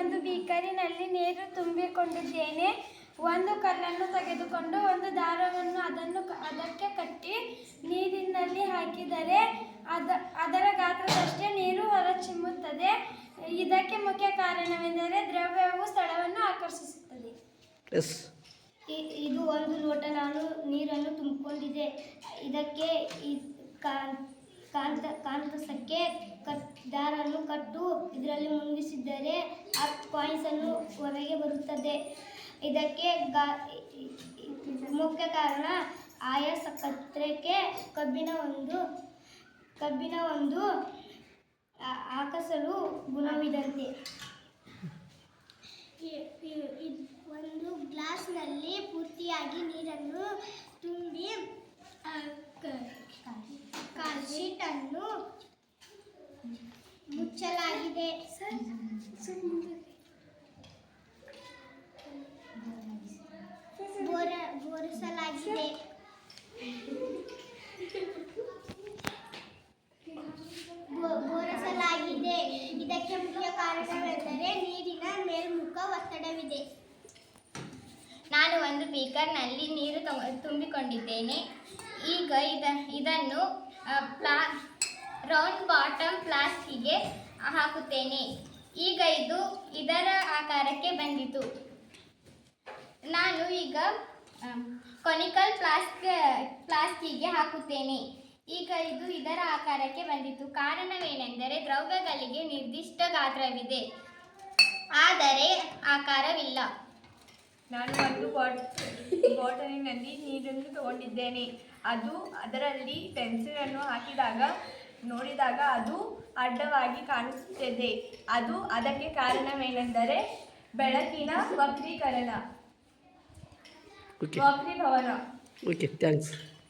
ಒಂದು ಬೀಕರಿನಲ್ಲಿ ನೀರು ತುಂಬಿಕೊಂಡಿದ್ದೇನೆ. ಒಂದು ಕಲ್ಲನ್ನು ತೆಗೆದುಕೊಂಡು ಒಂದು ದಾರವನ್ನು ಅದಕ್ಕೆ ಕಟ್ಟಿ ನೀರಿನಲ್ಲಿ ಹಾಕಿದರೆ ಅದರ ಗಾತ್ರದಷ್ಟೇ ನೀರು ಹೊರಚಿಮ್ಮುತ್ತದೆ. ಇದಕ್ಕೆ ಮುಖ್ಯ ಕಾರಣವೆಂದರೆ ದ್ರವ್ಯವು ಸ್ಥಳವನ್ನು ಆಕರ್ಷಿಸುತ್ತದೆ. ಇದು ಒಂದು ಲೋಟ ನಾನು ನೀರನ್ನು ತುಂಬಿಕೊಂಡಿದೆ. ಇದಕ್ಕೆ ಕಾಂತಸಕ್ಕೆ ದಾರನ್ನು ಕಟ್ಟು ಇದರಲ್ಲಿ ಮುಳುಗಿಸಿದರೆ ಆ ಕಾಯಿನ್ಸ್ ಅನ್ನು ಹೊರಗೆ ಬರುತ್ತದೆ. ಇದಕ್ಕೆ ಮುಖ್ಯ ಕಾರಣ ಆಯಾಸಕತ್ರಕ್ಕೆ ಕಬ್ಬಿನ ಒಂದು ಆಕರ್ಷಲು ಗುಣವಿದಂತೆ. ಒಂದು ಗ್ಲಾಸ್ನಲ್ಲಿ ಪೂರ್ತಿಯಾಗಿ ನೀರನ್ನು ತುಂಬಿ ಕಾಲ್ಶೀಟನ್ನು ಮುಚ್ಚಲಾಗಿದೆ. ಬೋರಿಸಲಾಗಿದೆ. ಇದಕ್ಕೆ ಮುಖ್ಯ ಕಾರಣವೆಂದರೆ ನೀರಿನ ಮೇಲ್ಮುಖ ಒತ್ತಡವಿದೆ. ನಾನು ಒಂದು ಬೀಕರ್ನಲ್ಲಿ ನೀರು ತುಂಬಿಕೊಂಡಿದ್ದೇನೆ. ಈಗ ಇದನ್ನು ರೌಂಡ್ ಬಾಟಮ್ ಫ್ಲಾಸ್ಕಿಗೆ ಹಾಕುತ್ತೇನೆ. ಈಗ ಇದರ ಆಕಾರಕ್ಕೆ ಬಂದಿತು. ನಾನು ಈಗ ಕೊನಿಕಲ್ ಫ್ಲಾಸ್ಕಿಗೆ ಹಾಕುತ್ತೇನೆ. ಈಗ ಇದರ ಆಕಾರಕ್ಕೆ ಬಂದಿತು. ಕಾರಣವೇನೆಂದರೆ ದ್ರವ್ಯಗಳಿಗೆ ನಿರ್ದಿಷ್ಟ ಗಾತ್ರವಿದೆ, ಆದರೆ ಆಕಾರವಿಲ್ಲ. ನಾನು ಒಂದು ಬಾಟಲಿನಲ್ಲಿ ನೀರನ್ನು ತಗೊಂಡಿದ್ದೇನೆ. ಅದರಲ್ಲಿ ಪೆನ್ಸಿಲನ್ನು ನೋಡಿದಾಗ ಅದು ಅಡ್ಡವಾಗಿ ಕಾಣಿಸುತ್ತದೆ. ಅದಕ್ಕೆ ಕಾರಣವೇನೆಂದರೆ ಬೆಳಕಿನ ವಕ್ರೀಭವನ. Okay, thanks.